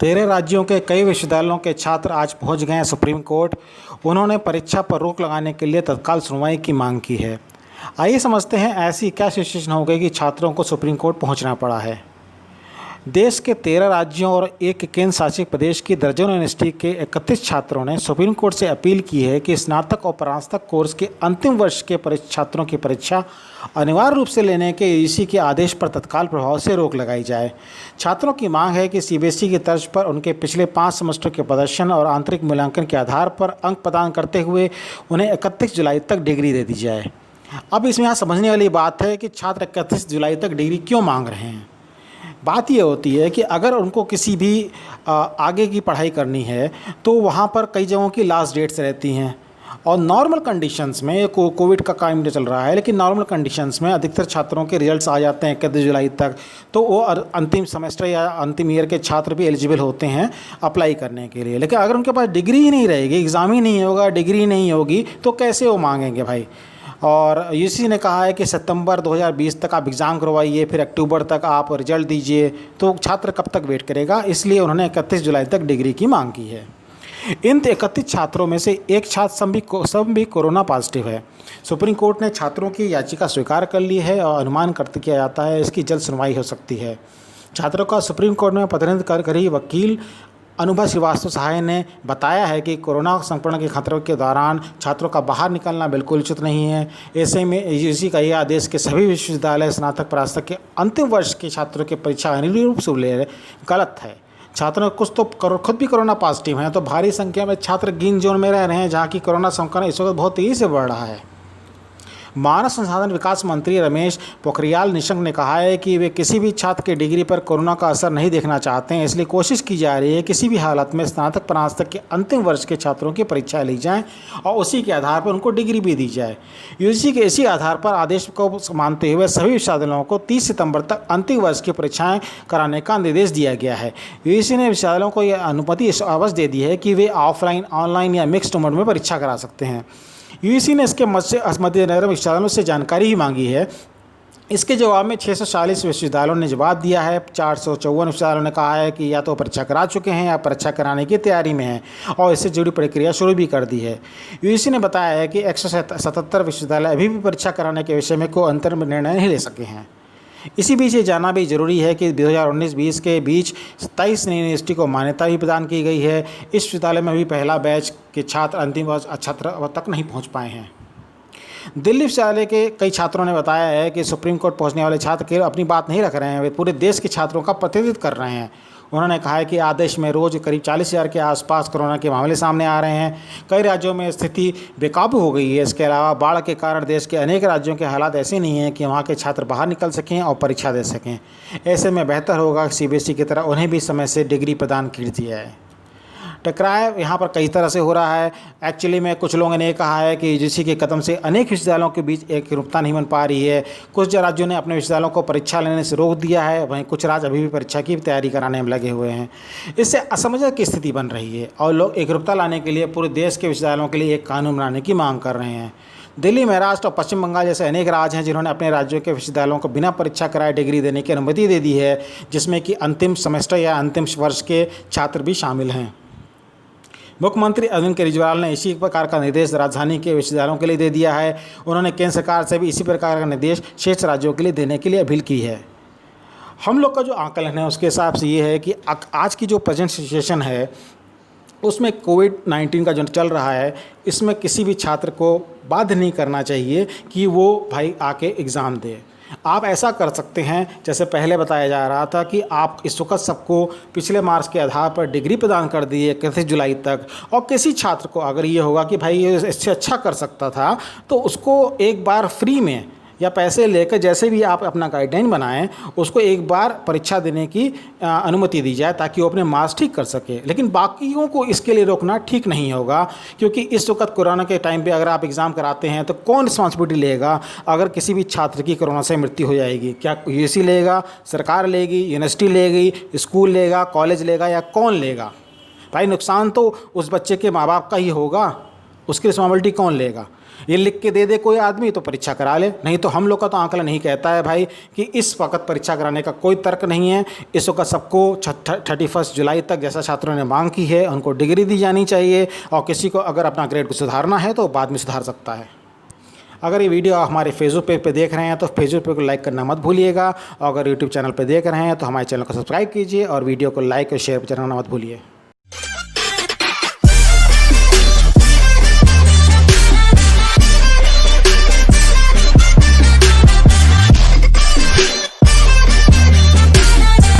13 राज्यों के कई विश्वविद्यालयों के छात्र आज पहुंच गए हैं सुप्रीम कोर्ट। उन्होंने परीक्षा पर रोक लगाने के लिए तत्काल सुनवाई की मांग की है। आइए समझते हैं ऐसी क्या सिचुएशन हो गई कि छात्रों को सुप्रीम कोर्ट पहुंचना पड़ा है। देश के 13 राज्यों और एक केंद्र शासित प्रदेश की दर्जनों यूनिवर्सिटी के 31 छात्रों ने सुप्रीम कोर्ट से अपील की है कि स्नातक और परास्नातक कोर्स के अंतिम वर्ष के छात्रों की परीक्षा अनिवार्य रूप से लेने के यूजीसी के आदेश पर तत्काल प्रभाव से रोक लगाई जाए। छात्रों की मांग है कि सीबीएसई की तर्ज पर उनके पिछले 5 सेमेस्टर के प्रदर्शन और आंतरिक मूल्यांकन के आधार पर अंक प्रदान करते हुए उन्हें 31 जुलाई तक डिग्री दे दी जाए। अब इसमें यहाँ समझने वाली बात है कि छात्र 31 जुलाई तक डिग्री क्यों मांग रहे हैं। बात ये होती है कि अगर उनको किसी भी आगे की पढ़ाई करनी है तो वहाँ पर कई जगहों की लास्ट डेट्स रहती हैं और नॉर्मल कंडीशंस में कोविड का टाइम चल रहा है, लेकिन नॉर्मल कंडीशंस में अधिकतर छात्रों के रिजल्ट्स आ जाते हैं 31 जुलाई तक, तो वो अंतिम सेमेस्टर या अंतिम ईयर के छात्र भी एलिजिबल होते हैं अप्लाई करने के लिए। लेकिन अगर उनके पास डिग्री ही नहीं रहेगी, एग्ज़ाम ही नहीं होगा, डिग्री नहीं होगी, तो कैसे वो मांगेंगे भाई। और यूजीसी ने कहा है कि सितंबर 2020 तक आप एग्ज़ाम करवाइए, फिर अक्टूबर तक आप रिजल्ट दीजिए, तो छात्र कब तक वेट करेगा। इसलिए उन्होंने 31 जुलाई तक डिग्री की मांग की है। इन 31 छात्रों में से एक छात्र सब भी कोरोना पॉजिटिव है। सुप्रीम कोर्ट ने छात्रों की याचिका स्वीकार कर ली है और अनुमान करते किया जाता है इसकी जल्द सुनवाई हो सकती है। छात्रों का सुप्रीम कोर्ट में प्रतिनिधित्व कर रही वकील अनुभा श्रीवास्तव सहाय ने बताया है कि कोरोना संक्रमण के खतरे के दौरान छात्रों का बाहर निकलना बिल्कुल उचित नहीं है। ऐसे में यूजीसी का यह आदेश के सभी विश्वविद्यालय स्नातक परास्नातक के अंतिम वर्ष के छात्रों की परीक्षा अनिवार्य रूप से ले गलत है। छात्रों कुछ तो खुद भी कोरोना पॉजिटिव हैं, तो भारी संख्या में छात्र ग्रीन जोन में रह रहे हैं जहाँ की कोरोना संक्रमण इस वक्त बहुत तेज़ी से बढ़ रहा है। मानव संसाधन विकास मंत्री रमेश पोखरियाल निशंक ने कहा है कि वे किसी भी छात्र की डिग्री पर कोरोना का असर नहीं देखना चाहते हैं, इसलिए कोशिश की जा रही है किसी भी हालत में स्नातक परास्नातक के अंतिम वर्ष के छात्रों की परीक्षा ली जाए और उसी के आधार पर उनको डिग्री भी दी जाए। यूजीसी के इसी आधार पर आदेश को मानते हुए सभी विश्वविद्यालयों को 30 सितंबर तक अंतिम वर्ष की परीक्षाएं कराने का निर्देश दिया गया है। यूजीसी ने विश्वविद्यालयों को यह अनुमति अवश्य दे दी है कि वे ऑफलाइन, ऑनलाइन या मिक्स्ड मोड में परीक्षा करा सकते हैं। यूजीसी ने इसके मद्देनजर विश्वविद्यालयों से जानकारी ही मांगी है। इसके जवाब में 640 विश्वविद्यालयों ने जवाब दिया है। 454 विश्वविद्यालयों ने कहा है कि या तो परीक्षा करा चुके हैं या परीक्षा कराने की तैयारी में हैं और इससे जुड़ी प्रक्रिया शुरू भी कर दी है। यूजीसी ने बताया है कि 177 विश्वविद्यालय अभी भी परीक्षा कराने के विषय में कोई अंतरिम निर्णय नहीं ले सके हैं। इसी बीच ये जानना भी जरूरी है कि 2019-20 के बीच 27 नई यूनिवर्सिटी को मान्यता भी प्रदान की गई है। इस विश्वविद्यालय में भी पहला बैच के छात्र अंतिम वर्ष छात्र तक नहीं पहुंच पाए हैं। दिल्ली विश्वविद्यालय के कई छात्रों ने बताया है कि सुप्रीम कोर्ट पहुंचने वाले छात्र केवल अपनी बात नहीं रख रहे हैं, वे पूरे देश के छात्रों का प्रतिनिधित्व कर रहे हैं। उन्होंने कहा है कि आदेश में रोज़ करीब 40,000 के आसपास कोरोना के मामले सामने आ रहे हैं। कई राज्यों में स्थिति बेकाबू हो गई है। इसके अलावा बाढ़ के कारण देश के अनेक राज्यों के हालात ऐसे नहीं हैं कि वहाँ के छात्र बाहर निकल सकें और परीक्षा दे सकें। ऐसे में बेहतर होगा कि सीबीएसई की तरह उन्हें भी समय से डिग्री प्रदान की जाए। टकराव यहाँ पर कई तरह से हो रहा है। एक्चुअली में कुछ लोगों ने ये कहा है कि यूजीसी के कदम से अनेक विश्वविद्यालयों के बीच एक एकरूपता नहीं बन पा रही है। कुछ राज्यों ने अपने विश्वविद्यालयों को परीक्षा लेने से रोक दिया है, वहीं कुछ राज्य अभी भी परीक्षा की तैयारी कराने में लगे हुए हैं। इससे असमंजस की स्थिति बन रही है और लोग एकरूपता लाने के लिए पूरे देश के विश्वविद्यालयों के लिए एक कानून बनाने की मांग कर रहे हैं। दिल्ली, महाराष्ट्र और पश्चिम बंगाल जैसे अनेक राज्य हैं जिन्होंने अपने राज्यों के विश्वविद्यालयों को बिना परीक्षा कराए डिग्री देने की अनुमति दे दी है, जिसमें कि अंतिम सेमेस्टर या अंतिम वर्ष के छात्र भी शामिल हैं। मुख्यमंत्री अरविंद केजरीवाल ने इसी प्रकार का निर्देश राजधानी के विश्वविद्यालयों के लिए दे दिया है। उन्होंने केंद्र सरकार से भी इसी प्रकार का निर्देश शेष राज्यों के लिए देने के लिए अपील की है। हम लोग का जो आकलन है उसके हिसाब से ये है कि आज की जो प्रेजेंट सिचुएशन है उसमें कोविड-19 का जो चल रहा है, इसमें किसी भी छात्र को बाध्य नहीं करना चाहिए कि वो भाई आके एग्ज़ाम दे। आप ऐसा कर सकते हैं जैसे पहले बताया जा रहा था कि आप इस वक्त सबको पिछले मार्क्स के आधार पर डिग्री प्रदान कर दी है 31 जुलाई तक, और किसी छात्र को अगर ये होगा कि भाई ये इससे अच्छा कर सकता था तो उसको एक बार फ्री में या पैसे लेकर जैसे भी आप अपना गाइडलाइन बनाएं उसको एक बार परीक्षा देने की अनुमति दी जाए ताकि वो अपने मार्क्स ठीक कर सके। लेकिन बाकियों को इसके लिए रोकना ठीक नहीं होगा, क्योंकि इस वक्त कोरोना के टाइम पे अगर आप एग्ज़ाम कराते हैं तो कौन रिस्पॉन्सिबिलिटी लेगा अगर किसी भी छात्र की कोरोना से मृत्यु हो जाएगी। क्या यूजीसी लेगा, सरकार लेगी, यूनिवर्सिटी लेगी, स्कूल लेगा, कॉलेज लेगा, या कौन लेगा? भाई नुकसान तो उस बच्चे के माँ बाप का ही होगा, उसकी रिस्पॉन्सिबिलिटी कौन लेगा? ये लिख के दे दे कोई आदमी तो परीक्षा करा ले, नहीं तो हम लोग का तो आंकलन नहीं कहता है भाई कि इस वक्त परीक्षा कराने का कोई तर्क नहीं है। इस वक्त सबको 31 जुलाई तक जैसा छात्रों ने मांग की है उनको डिग्री दी जानी चाहिए, और किसी को अगर अपना ग्रेड को सुधारना है तो बाद में सुधार सकता है। अगर ये वीडियो हमारे फेसबुक पेज पे देख रहे हैं तो फेसबुक पेज को लाइक करना मत भूलिएगा, और अगर यूट्यूब चैनल पे देख रहे हैं तो हमारे चैनल को सब्सक्राइब कीजिए और वीडियो को लाइक और शेयर करना मत भूलिए।